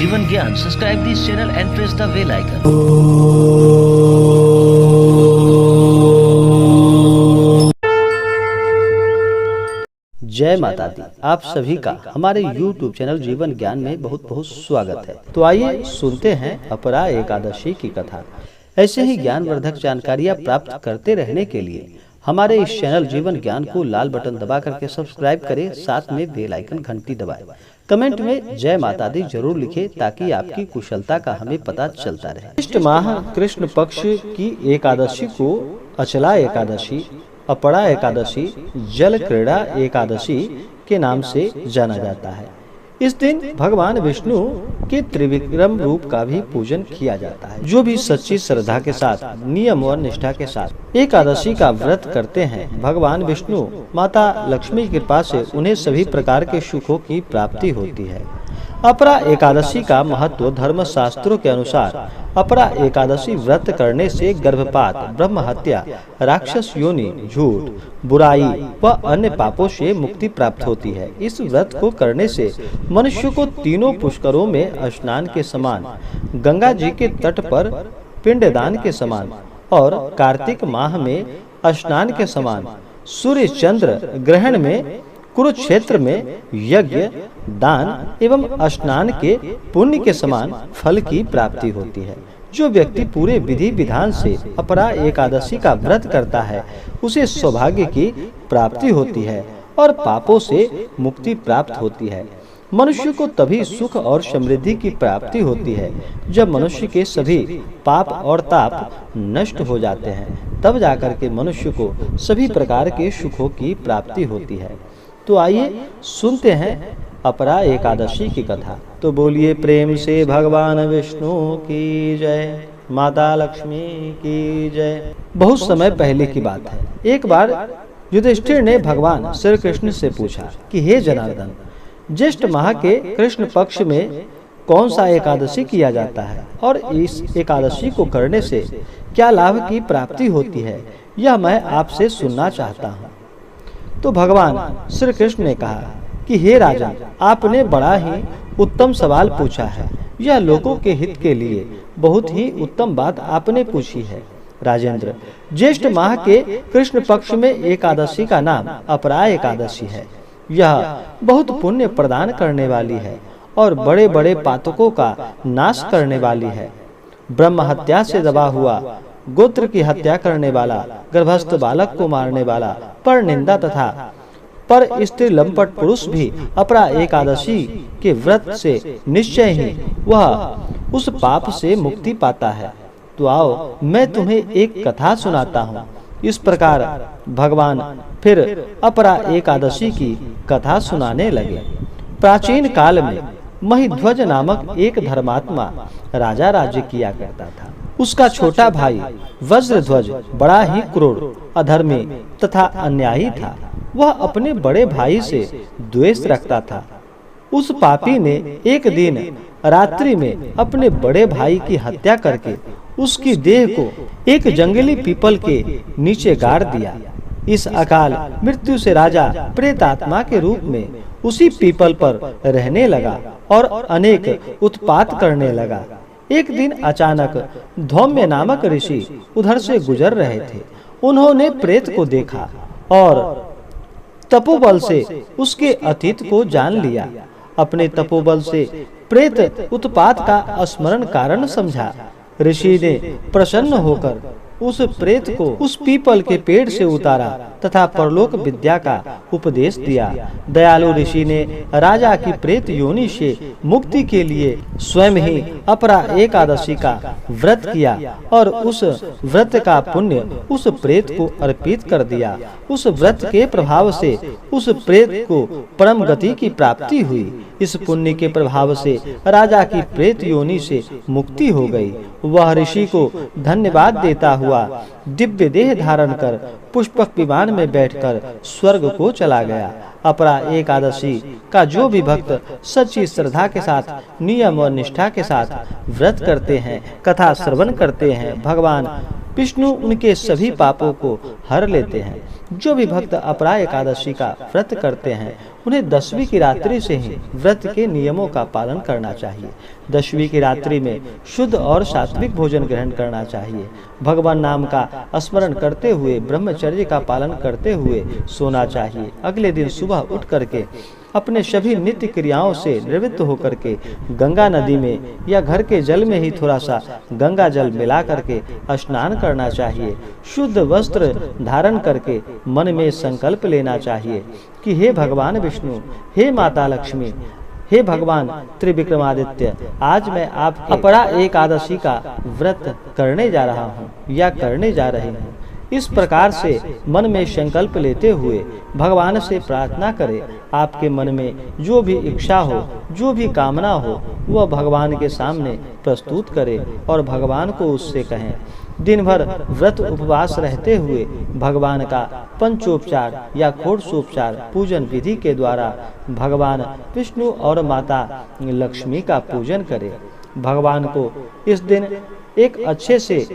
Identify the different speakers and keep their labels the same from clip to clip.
Speaker 1: जीवन ज्ञान, subscribe this channel and press the bell icon.
Speaker 2: जय माता दी। आप सभी का हमारे YouTube चैनल जीवन ज्ञान में बहुत बहुत स्वागत है। तो आइए सुनते हैं अपरा एकादशी की कथा। ऐसे ही ज्ञानवर्धक जानकारियाँ प्राप्त करते रहने के लिए हमारे इस चैनल जीवन ज्ञान को लाल बटन दबा करके सब्सक्राइब करें, साथ में बेल आइकन घंटी दबाएं। कमेंट में जय माता दी जरूर लिखें ताकि आपकी कुशलता का हमें पता चलता रहे। ज्येष्ठ माह कृष्ण पक्ष की एकादशी को अचला एकादशी, अपरा एकादशी, जल क्रीड़ा एकादशी के नाम से जाना जाता है। इस दिन भगवान विष्णु के त्रिविक्रम रूप का भी पूजन किया जाता है। जो भी सच्ची श्रद्धा के साथ, नियम और निष्ठा के साथ एकादशी का व्रत करते हैं, भगवान विष्णु माता लक्ष्मी की कृपा से उन्हें सभी प्रकार के सुखों की प्राप्ति होती है। अपरा एकादशी का महत्व धर्म शास्त्रों के अनुसार अपरा एकादशी व्रत करने से गर्भपात, ब्रह्म हत्या, राक्षस योनि, झूठ, बुराई व अन्य पापों से मुक्ति प्राप्त होती है। इस व्रत को करने से मनुष्य को तीनों पुष्करों में स्नान के समान, गंगा जी के तट पर पिंडदान के समान और कार्तिक माह में स्नान के समान, सूर्य चंद्र ग्रहण में, कुरुक्षेत्र में यज्ञ, दान एवं स्नान के पुण्य के समान फल की प्राप्ति होती है। जो व्यक्ति पूरे विधि विधान से अपरा एकादशी का व्रत करता है, उसे सौभाग्य की प्राप्ति होती है और पापों से मुक्ति प्राप्त होती है। मनुष्य को तभी सुख और समृद्धि की प्राप्ति होती है जब मनुष्य के सभी पाप और ताप नष्ट हो जाते हैं, तब जाकर के मनुष्य को सभी प्रकार के सुखों की प्राप्ति होती है। तो आइए सुनते हैं अपरा एकादशी की कथा। तो बोलिए प्रेम से भगवान विष्णु की जय, माता लक्ष्मी की जय। बहुत समय पहले की बात है। एक बार युधिष्ठिर ने भगवान श्री कृष्ण से पूछा कि हे जनार्दन, ज्येष्ठ माह के कृष्ण पक्ष में कौन सा एकादशी किया जाता है और इस एकादशी को करने से क्या लाभ की प्राप्ति होती है, यह मैं आपसे सुनना चाहता हूँ। तो भगवान श्री कृष्ण ने कहा कि हे राजन, आपने बड़ा ही उत्तम सवाल पूछा है। यह लोगों के हित के लिए बहुत ही उत्तम बात आपने पूछी है। राजेंद्र, ज्येष्ठ माह के कृष्ण पक्ष में एकादशी का नाम अपरा एकादशी है। यह बहुत पुण्य प्रदान करने वाली है और बड़े बड़े पातकों का नाश करने वाली है। ब्रह्म हत्या से दबा हुआ, गोत्र की हत्या करने वाला, गर्भस्थ बालक को मारने वाला, पर निंदा तथा पर स्त्री लंपट पुरुष भी अपरा एकादशी के व्रत से निश्चय ही वह उस पाप से मुक्ति पाता है। तो आओ मैं तुम्हें एक कथा सुनाता हूँ। इस प्रकार भगवान फिर अपरा एकादशी की कथा सुनाने लगे। प्राचीन काल में महिध्वज नामक एक धर्मात्मा राजा राज्य किया करता था। उसका छोटा भाई वज्रध्वज बड़ा ही क्रूर, अधर्मी तथा अन्यायी था। वह अपने बड़े भाई से द्वेष रखता था। उस पापी ने एक दिन रात्रि में अपने बड़े भाई की हत्या करके उसकी देह को एक जंगली पीपल के नीचे गाड़ दिया। इस अकाल मृत्यु से राजा प्रेतात्मा के रूप में उसी पीपल पर रहने लगा और अनेक उत्पात करने लगा। एक दिन अचानक धौम्य नामक ऋषि उधर से गुजर रहे थे। उन्होंने प्रेत को देखा और तपोबल से उसके अतीत को जान लिया। अपने तपोबल से प्रेत उत्पात का स्मरण कारण समझा। ऋषि ने प्रसन्न होकर उस प्रेत को उस पीपल के पेड़ से उतारा तथा परलोक विद्या का उपदेश दिया। दयालु ऋषि ने राजा की प्रेत योनि से मुक्ति के लिए स्वयं ही अपरा एकादशी का व्रत किया और उस व्रत का पुण्य उस प्रेत को अर्पित कर दिया। उस व्रत के प्रभाव से उस प्रेत को परम गति की प्राप्ति हुई। इस पुण्य के प्रभाव से राजा की प्रेत योनि से मुक्ति हो गई। वह ऋषि को धन्यवाद देता हुआ दिव्य देह धारण कर पुष्पक विमान में बैठकर स्वर्ग को चला गया। अपरा एकादशी का जो भी भक्त सच्ची श्रद्धा के साथ, नियम और निष्ठा के साथ व्रत करते हैं, कथा श्रवण करते हैं, भगवान विष्णु उनके सभी पापों को हर लेते हैं। जो भी भक्त अपरा एकादशी का व्रत करते हैं उन्हें 10वीं की रात्रि से ही व्रत के नियमों का पालन करना चाहिए। 10वीं की रात्रि में शुद्ध और सात्विक भोजन ग्रहण करना चाहिए। भगवान नाम का स्मरण करते हुए ब्रह्मचर्य का पालन करते हुए सोना चाहिए। अगले दिन सुबह उठ करके अपने सभी नित्य क्रियाओं से निवृत्त होकर के गंगा नदी में या घर के जल में ही थोड़ा सा गंगा जल मिला करके स्नान करना चाहिए। शुद्ध वस्त्र धारण करके मन में संकल्प लेना चाहिए कि हे भगवान विष्णु, हे माता लक्ष्मी, हे भगवान त्रिविक्रमादित्य, आज मैं आपके अपरा एकादशी का व्रत करने जा रहा हूँ या करने जा रही हूँ। इस प्रकार से मन में संकल्प लेते हुए भगवान से प्रार्थना करें। आपके मन में जो भी इच्छा हो, जो भी कामना हो, वह भगवान के सामने प्रस्तुत करें और भगवान को उससे कहें। दिन भर व्रत उपवास रहते हुए भगवान का पंचोपचार या षोडशोपचार पूजन विधि के द्वारा भगवान विष्णु और माता लक्ष्मी का पूजन करें। भगवान को इस दिन एक अच्छे से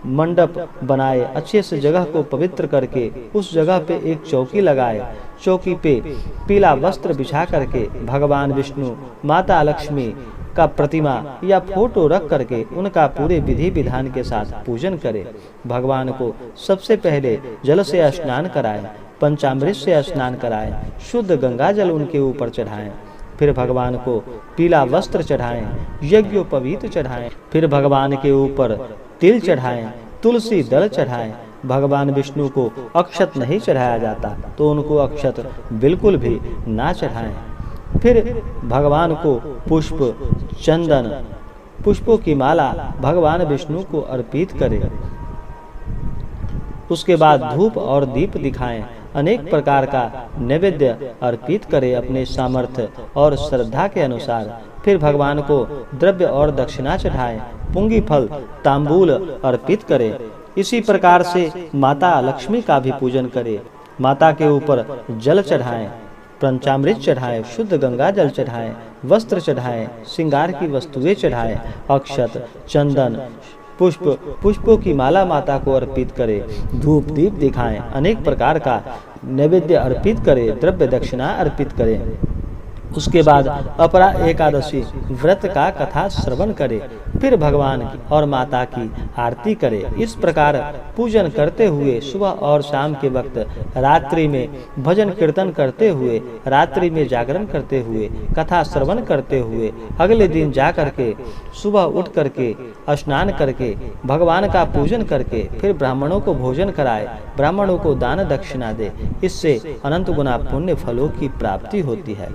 Speaker 2: मंडप बनाए, अच्छे से जगह को पवित्र करके उस जगह पे एक चौकी लगाए। चौकी पे पीला वस्त्र बिछा करके भगवान विष्णु, माता लक्ष्मी का प्रतिमा या फोटो रख करके उनका पूरे विधि विधान के साथ पूजन करें। भगवान को सबसे पहले जल से स्नान कराएं, पंचामृत से स्नान कराएं, शुद्ध गंगा जल उनके ऊपर चढ़ाएं। फिर भगवान को पीला वस्त्र चढ़ाएं, यज्ञोपवीत चढ़ाएं। फिर भगवान के ऊपर तिल चढ़ाएं, तुलसी दल चढ़ाएं। भगवान विष्णु को अक्षत नहीं चढ़ाया जाता तो उनको अक्षत बिल्कुल भी ना चढ़ाएं। फिर भगवान को पुष्प, चंदन, पुष्पों की माला भगवान विष्णु को अर्पित करें। उसके बाद धूप और दीप दिखाएं, अनेक प्रकार का नैवेद्य अर्पित करें अपने सामर्थ्य और श्रद्धा के अनुसार। फिर भगवान को द्रव्य और दक्षिणा चढ़ाएं, पुंगी फल तांबूल अर्पित करें। इसी प्रकार से माता लक्ष्मी का भी पूजन करें। माता के ऊपर जल चढ़ाएं, पंचामृत चढ़ाएं, शुद्ध गंगा जल चढ़ाएं, वस्त्र चढ़ाएं, श्रृंगार की वस्तुएं चढ़ाएं, अक्षत, चंदन, पुष्पों की माला माता को अर्पित करें, धूप दीप दिखाएं, अनेक प्रकार का नैवेद्य अर्पित करें, द्रव्य दक्षिणा अर्पित करें। उसके बाद अपरा एकादशी व्रत का कथा श्रवण करें। फिर भगवान की और माता की आरती करें। इस प्रकार पूजन करते हुए सुबह और शाम के वक्त रात्रि में भजन कीर्तन करते हुए, रात्रि में जागरण करते हुए, कथा श्रवण करते हुए अगले दिन जा करके सुबह उठ करके स्नान करके भगवान का पूजन करके फिर ब्राह्मणों को भोजन कराए, ब्राह्मणों को दान दक्षिणा दे। इससे अनंत गुना पुण्य फलों की प्राप्ति होती है।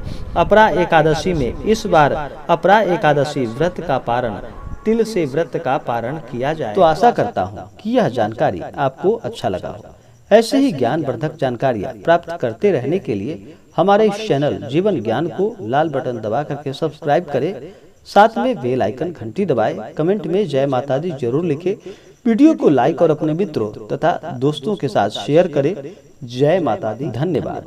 Speaker 2: अपरा एकादशी में इस बार अपरा एकादशी व्रत का पारण तिल से व्रत का पारण किया जाए। तो आशा करता हूँ कि यह जानकारी आपको अच्छा लगा हो। ऐसे ही ज्ञानवर्धक जानकारियाँ प्राप्त करते रहने के लिए हमारे इस चैनल जीवन ज्ञान को लाल बटन दबा करके सब्सक्राइब करें, साथ में बेल आइकन घंटी दबाएं, कमेंट में जय माता दी जरूर लिखें, वीडियो को लाइक और अपने मित्रों तथा दोस्तों के साथ शेयर करें। जय माता दी। धन्यवाद।